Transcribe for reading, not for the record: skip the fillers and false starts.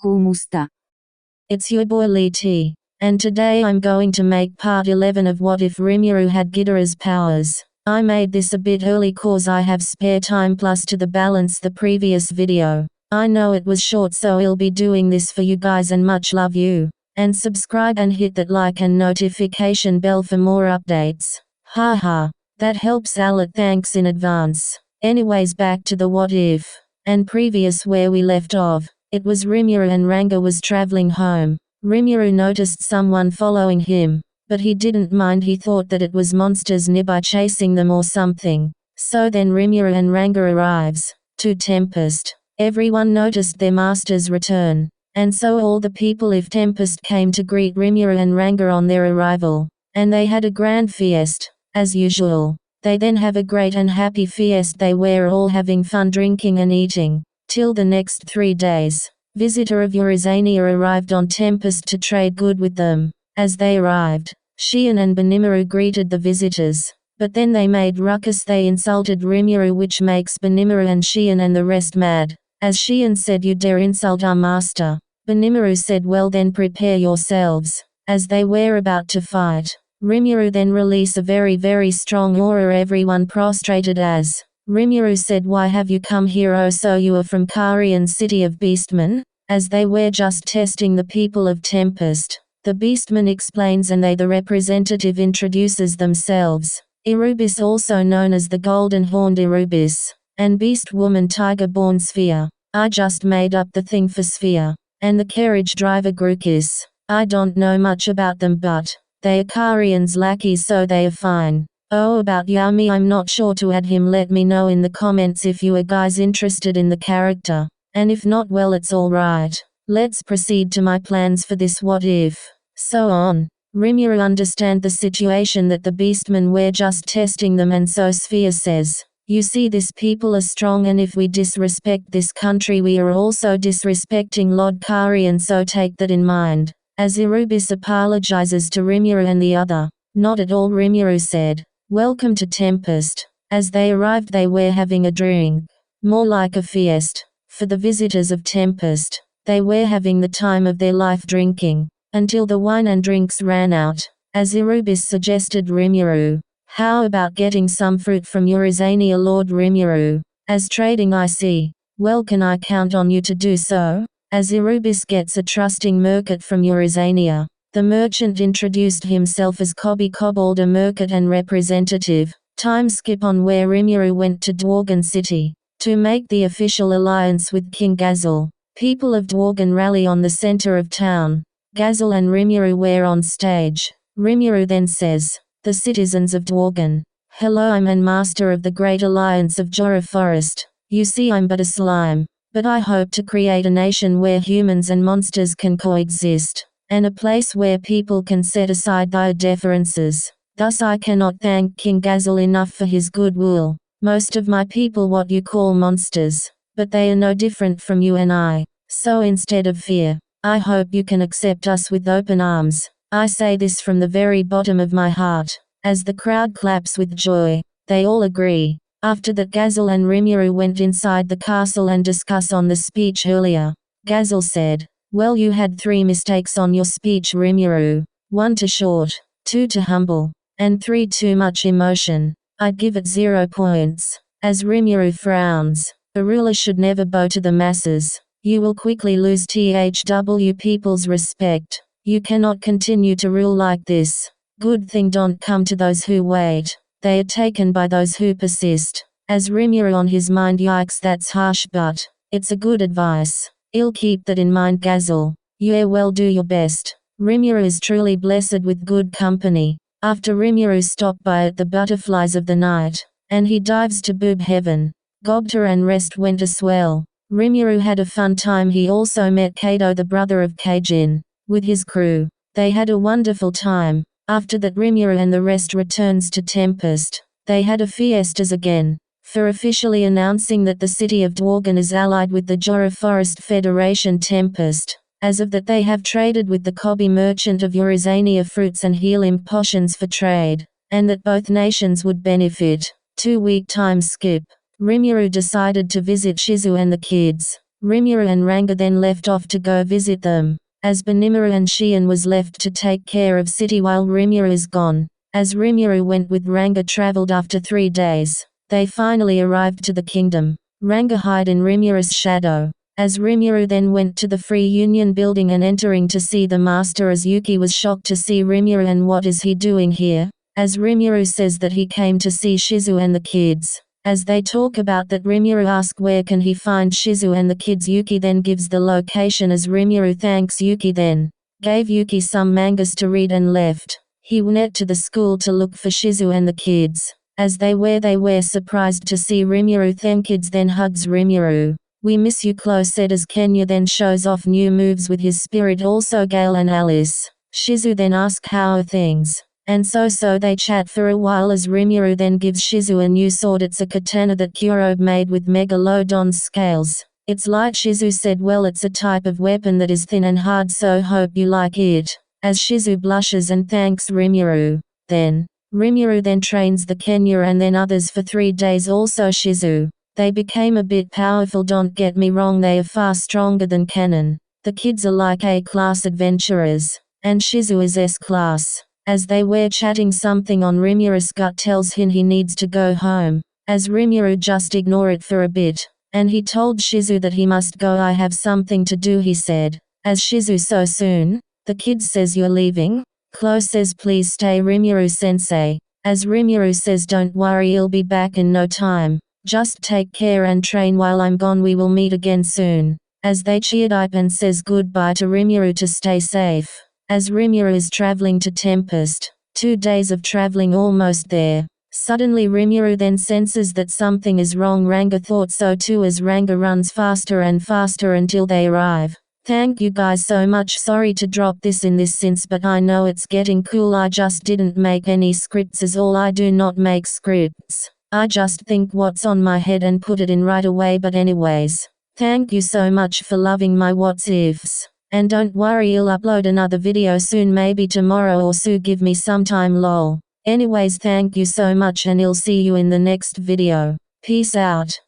Kumusta? It's your boy Lee T. And today I'm going to make part 11 of What If Rimuru Had Ghidorahs powers. I made this a bit early cause I have spare time plus to the balance the previous video. I know it was short so I'll be doing this for you guys and much love you. And subscribe and hit that like and notification bell for more updates. Haha. That helps a lot, thanks in advance. Anyways, back to the what if and previous where we left off. It was Rimuru and Ranga was traveling home. Rimuru noticed someone following him, but he didn't mind. He thought that it was monsters nearby chasing them or something. So then Rimuru and Ranga arrives to Tempest. Everyone noticed their master's return, and so all the people of Tempest came to greet Rimuru and Ranga on their arrival, and they had a grand feast, as usual. They then have a great and happy feast. They were all having fun drinking and eating, till the next 3 days. Visitor of Eurasania arrived on Tempest to trade good with them. As they arrived, Shion and Benimaru greeted the visitors, but then they made ruckus. They insulted Rimuru, which makes Benimaru and Shion and the rest mad. As Shion said, "You dare insult our master." Benimaru said, "Well then prepare yourselves." As they were about to fight, Rimuru then released a very strong aura. Everyone prostrated as Rimuru said, "Why have you come here? Oh, so you are from Karian city of Beastmen?" As they were just testing the people of Tempest, the Beastman explains and the representative introduces themselves. Erebus, also known as the Golden Horned Erebus, and Beast Woman Tiger-born Sphere. I just made up the thing for Sphere. And the carriage driver Grukis. I don't know much about them, but they are Karian's lackeys, so they are fine. Oh, about Yami, I'm not sure to add him. Let me know in the comments if you are guys interested in the character. And if not, well, it's alright. Let's proceed to my plans for this what if. So on. Rimuru understand the situation that the Beastmen were just testing them, and so Sphere says, "You see, these people are strong, and if we disrespect this country we are also disrespecting Lord Karian, so take that in mind." As Erebus apologizes to Rimuru and the other. "Not at all," Rimuru said. "Welcome to Tempest." As they arrived they were having a drink. More like a feast. For the visitors of Tempest, they were having the time of their life drinking, until the wine and drinks ran out. As Erebus suggested Rimuru, "How about getting some fruit from Eurasania, Lord Rimuru? As trading I see. Well, can I count on you to do so?" As Erebus gets a trusting merchant from Eurasania. The merchant introduced himself as Kobi Kobold, a merchant and representative. Time skip on where Rimuru went to Dworgen City to make the official alliance with King Gazelle. People of Dworgen rally on the center of town. Gazelle and Rimuru were on stage. Rimuru then says, "The citizens of Dworgen. Hello, I'm an master of the Great Alliance of Jorah Forest. You see, I'm but a slime. But I hope to create a nation where humans and monsters can coexist, and a place where people can set aside their differences. Thus I cannot thank King Gazelle enough for his goodwill. Most of my people what you call monsters, but they are no different from you and I. So instead of fear, I hope you can accept us with open arms. I say this from the very bottom of my heart." As the crowd claps with joy, they all agree. After that, Gazelle and Rimuru went inside the castle and discuss on the speech earlier. Gazelle said, "Well, you had 3 mistakes on your speech, Rimuru. 1 too short, 2 too humble, and 3 too much emotion. I'd give it 0 points." As Rimuru frowns, "A ruler should never bow to the masses. You will quickly lose THW people's respect. You cannot continue to rule like this. Good thing don't come to those who wait. They are taken by those who persist." As Rimuru on his mind, "Yikes, that's harsh, but it's a good advice. I'll keep that in mind, Gazelle. Yeah, well, do your best." Rimuru is truly blessed with good company. After Rimuru stopped by at the Butterflies of the Night, and he dives to boob heaven. Gobta and rest went as well. Rimuru had a fun time. He also met Kato, the brother of Kaijin, with his crew. They had a wonderful time. After that, Rimuru and the rest returns to Tempest. They had a fiestas again, for officially announcing that the city of Dworgen is allied with the Jorah Forest Federation Tempest. As of that, they have traded with the Kobi merchant of Eurasania fruits and healing potions for trade, and that both nations would benefit. 2-week time skip. Rimuru decided to visit Shizu and the kids. Rimuru and Ranga then left off to go visit them, as Benimaru and Shion was left to take care of city while Rimuru is gone. As Rimuru went with Ranga traveled after 3 days, they finally arrived to the kingdom. Ranga hid in Rimuru's shadow. As Rimuru then went to the Free Union building and entering to see the master, as Yuki was shocked to see Rimuru and what is he doing here, as Rimuru says that he came to see Shizu and the kids. As they talk about that, Rimuru asks where can he find Shizu and the kids. Yuki then gives the location as Rimuru thanks Yuki, then gave Yuki some mangas to read and left. He went to the school to look for Shizu and the kids. As they were surprised to see Rimuru. Then kids then hugs Rimuru. We miss you close, said as Kenya then shows off new moves with his spirit, also Gale and Alice. Shizu then asks how are things. And so they chat for a while as Rimuru then gives Shizu a new sword. It's a katana that Kurobe made with megalodon's scales. It's light. Shizu said, well, it's a type of weapon that is thin and hard, so hope you like it. As Shizu blushes and thanks Rimuru. Then Rimuru then trains the Kenya and then others for 3 days, also Shizu. They became a bit powerful, don't get me wrong, they are far stronger than Kanon. The kids are like A-class adventurers, and Shizu is S-class. As they were chatting, something on Rimuru's gut tells him he needs to go home. As Rimuru just ignore it for a bit, and he told Shizu that he must go. I have something to do, he said. As Shizu, so soon? The kid says, you're leaving? Klo says, please stay Rimuru sensei. As Rimuru says, don't worry, he'll be back in no time. Just take care and train while I'm gone, we will meet again soon. As they cheered up and says goodbye to Rimuru to stay safe. As Rimuru is traveling to Tempest, 2 days of traveling almost there. Suddenly Rimuru then senses that something is wrong. Ranga thought so too as Ranga runs faster and faster until they arrive. Thank you guys so much. Sorry to drop this in this sense, but I know it's getting cool. I just didn't make any scripts, as all I do not make scripts. I just think what's on my head and put it in right away. But anyways, thank you so much for loving my what ifs. And don't worry, I'll upload another video soon, maybe tomorrow or so. Give me some time, lol. Anyways, thank you so much and I'll see you in the next video. Peace out.